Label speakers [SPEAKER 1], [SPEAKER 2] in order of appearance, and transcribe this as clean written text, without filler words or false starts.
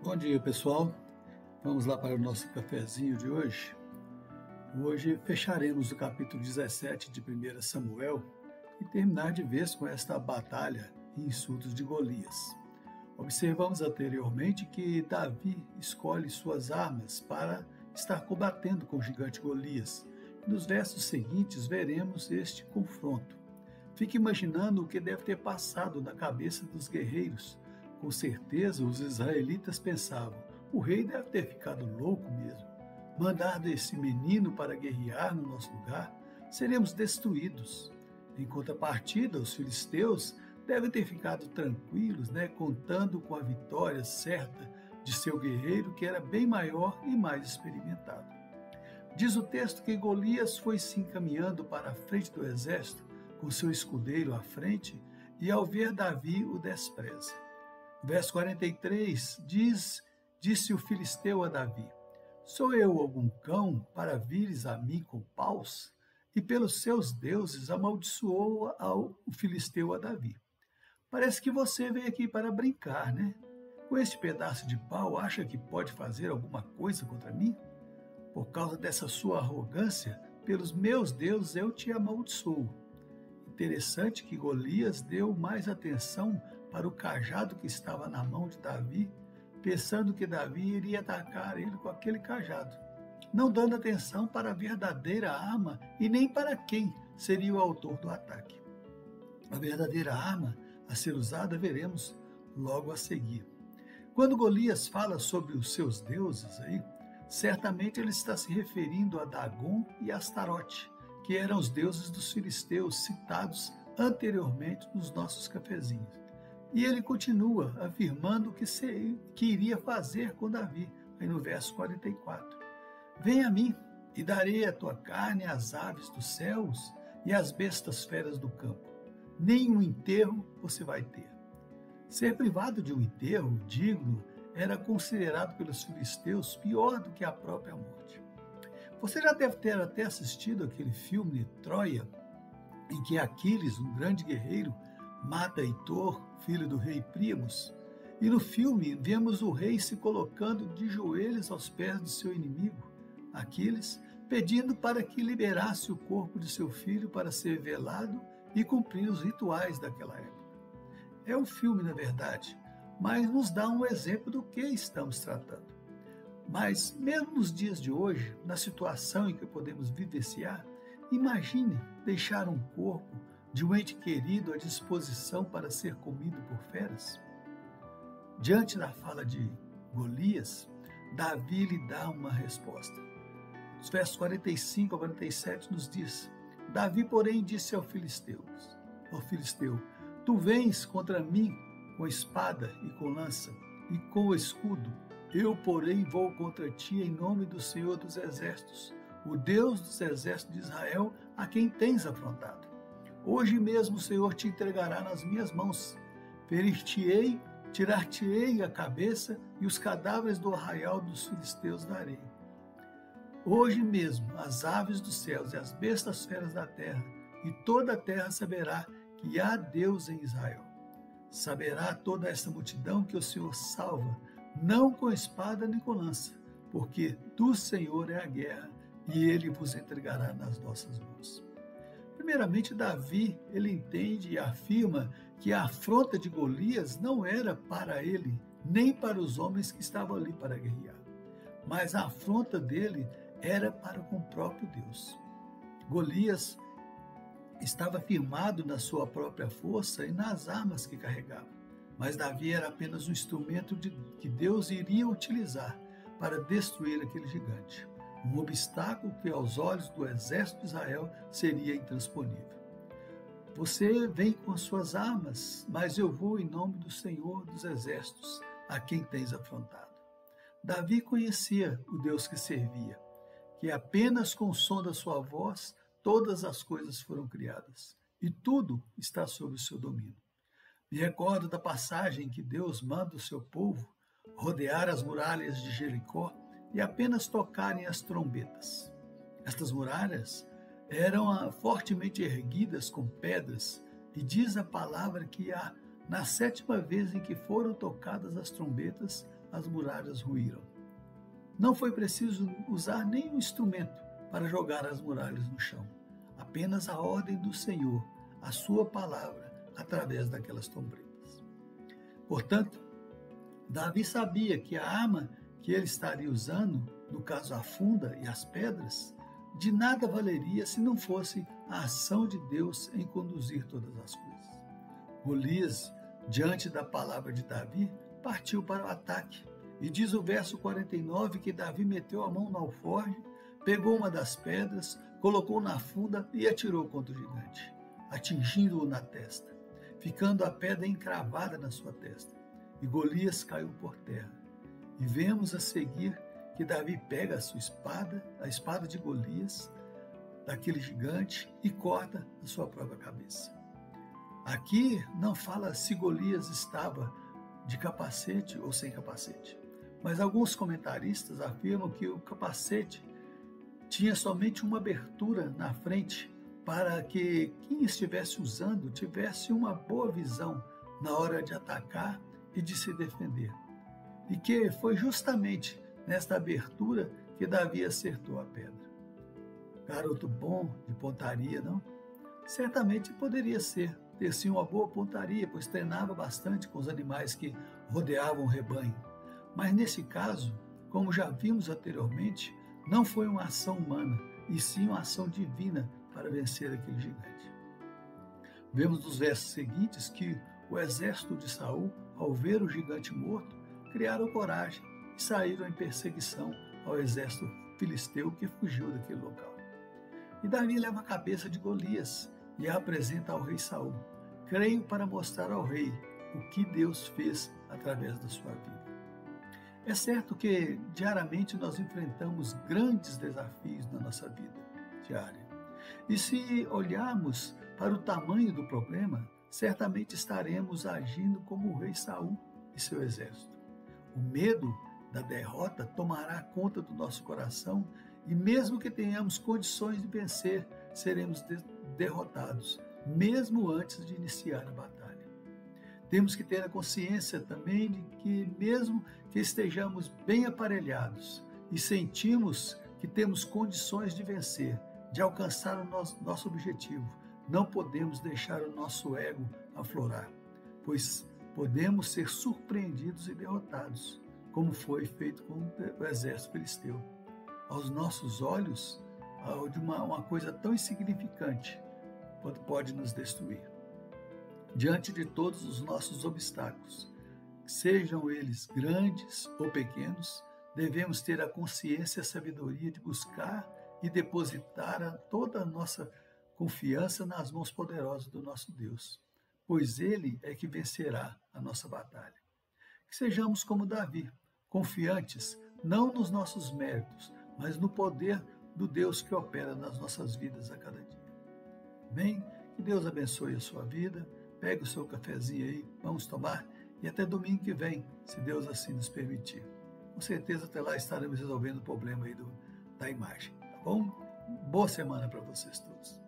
[SPEAKER 1] Bom dia, pessoal. Vamos lá para o nosso cafezinho de hoje. Hoje fecharemos o capítulo 17 de 1 Samuel e terminar de vez com esta batalha e insultos de Golias. Observamos anteriormente que Davi escolhe suas armas para estar combatendo com o gigante Golias. Nos versos seguintes veremos este confronto. Fique imaginando o que deve ter passado na cabeça dos guerreiros. Com certeza os israelitas pensavam: o rei deve ter ficado louco mesmo. Mandar esse menino para guerrear no nosso lugar, seremos destruídos. Em contrapartida, os filisteus devem ter ficado tranquilos, contando com a vitória certa de seu guerreiro, que era bem maior e mais experimentado. Diz o texto que Golias foi se encaminhando para a frente do exército, com seu escudeiro à frente, e ao ver Davi o despreza. Verso 43 disse o filisteu a Davi: sou eu algum cão para vires a mim com paus? E pelos seus deuses amaldiçoou o filisteu a Davi. Parece que você veio aqui para brincar, né? Com este pedaço de pau, acha que pode fazer alguma coisa contra mim? Por causa dessa sua arrogância, pelos meus deuses eu te amaldiçoo. Interessante que Golias deu mais atenção para o cajado que estava na mão de Davi, pensando que Davi iria atacar ele com aquele cajado, não dando atenção para a verdadeira arma e nem para quem seria o autor do ataque. A verdadeira arma a ser usada veremos logo a seguir. Quando Golias fala sobre os seus deuses, certamente ele está se referindo a Dagon e Astarote, que eram os deuses dos filisteus citados anteriormente nos nossos cafezinhos. E ele continua afirmando que iria fazer com Davi, aí no verso 44. Vem a mim, e darei a tua carne às aves dos céus e às bestas feras do campo. Nenhum enterro você vai ter. Ser privado de um enterro digno era considerado pelos filisteus pior do que a própria morte. Você já deve ter até assistido aquele filme Troia, em que Aquiles, um grande guerreiro, mata Heitor, filho do rei Príamos. E no filme vemos o rei se colocando de joelhos aos pés do seu inimigo, Aquiles, pedindo para que liberasse o corpo de seu filho para ser velado e cumprir os rituais daquela época. É um filme, na verdade, mas nos dá um exemplo do que estamos tratando. Mas, mesmo nos dias de hoje, na situação em que podemos vivenciar, imagine deixar um corpo de um ente querido à disposição para ser comido por feras. Diante da fala de Golias, Davi lhe dá uma resposta. Os versos 45 a 47 nos diz: Davi, porém, disse ao filisteu, tu vens contra mim com espada e com lança e com o escudo. Eu, porém, vou contra ti em nome do Senhor dos Exércitos, o Deus dos Exércitos de Israel, a quem tens afrontado. Hoje mesmo o Senhor te entregará nas minhas mãos. Ferir-te-ei, tirar-te-ei a cabeça e os cadáveres do arraial dos filisteus darei. Hoje mesmo as aves dos céus e as bestas feras da terra e toda a terra saberá que há Deus em Israel. Saberá toda esta multidão que o Senhor salva, não com espada nem com lança, porque do Senhor é a guerra, e ele vos entregará nas nossas mãos. Primeiramente, Davi, ele entende e afirma que a afronta de Golias não era para ele, nem para os homens que estavam ali para guerrear, mas a afronta dele era para com o próprio Deus. Golias estava firmado na sua própria força e nas armas que carregava. Mas Davi era apenas um instrumento que Deus iria utilizar para destruir aquele gigante. Um obstáculo que aos olhos do exército de Israel seria intransponível. Você vem com as suas armas, mas eu vou em nome do Senhor dos Exércitos, a quem tens afrontado. Davi conhecia o Deus que servia, que apenas com o som da sua voz todas as coisas foram criadas, e tudo está sob o seu domínio. Me recordo da passagem em que Deus manda o seu povo rodear as muralhas de Jericó e apenas tocarem as trombetas. Estas muralhas eram fortemente erguidas com pedras, e diz a palavra que na 7ª vez em que foram tocadas as trombetas, as muralhas ruíram. Não foi preciso usar nenhum instrumento para jogar as muralhas no chão. Apenas a ordem do Senhor, a sua palavra, através daquelas trombetas. Portanto, Davi sabia que a arma que ele estaria usando, no caso a funda e as pedras, de nada valeria se não fosse a ação de Deus em conduzir todas as coisas. Golias, diante da palavra de Davi, partiu para o ataque. E diz o verso 49 que Davi meteu a mão no alforje, pegou uma das pedras, colocou na funda e atirou contra o gigante, atingindo-o na testa, ficando a pedra encravada na sua testa. E Golias caiu por terra. E vemos a seguir que Davi pega a sua espada, a espada de Golias, daquele gigante, e corta a sua própria cabeça. Aqui não fala se Golias estava de capacete ou sem capacete, mas alguns comentaristas afirmam que o capacete tinha somente uma abertura na frente para que quem estivesse usando tivesse uma boa visão na hora de atacar e de se defender. E que foi justamente nesta abertura que Davi acertou a pedra. Garoto bom de pontaria, não? Certamente poderia ter sim uma boa pontaria, pois treinava bastante com os animais que rodeavam o rebanho. Mas nesse caso, como já vimos anteriormente, não foi uma ação humana, e sim uma ação divina para vencer aquele gigante. Vemos nos versos seguintes que o exército de Saul, ao ver o gigante morto, criaram coragem e saíram em perseguição ao exército filisteu que fugiu daquele local. E Davi leva a cabeça de Golias e a apresenta ao rei Saul, creio para mostrar ao rei o que Deus fez através da sua vida. É certo que diariamente nós enfrentamos grandes desafios na nossa vida diária. E se olharmos para o tamanho do problema, certamente estaremos agindo como o rei Saul e seu exército. O medo da derrota tomará conta do nosso coração e mesmo que tenhamos condições de vencer, seremos derrotados, mesmo antes de iniciar a batalha. Temos que ter a consciência também de que mesmo que estejamos bem aparelhados e sentimos que temos condições de vencer, de alcançar o nosso objetivo, não podemos deixar o nosso ego aflorar, pois podemos ser surpreendidos e derrotados, como foi feito com o exército filisteu. Aos nossos olhos, uma coisa tão insignificante pode nos destruir. Diante de todos os nossos obstáculos, sejam eles grandes ou pequenos, devemos ter a consciência e a sabedoria de buscar e depositar toda a nossa confiança nas mãos poderosas do nosso Deus, pois Ele é que vencerá a nossa batalha. Que sejamos como Davi, confiantes não nos nossos méritos, mas no poder do Deus que opera nas nossas vidas a cada dia. Bem, que Deus abençoe a sua vida. Pegue o seu cafezinho aí, vamos tomar, e até domingo que vem, se Deus assim nos permitir. Com certeza até lá estaremos resolvendo o problema aí da imagem, tá bom? Boa semana para vocês todos.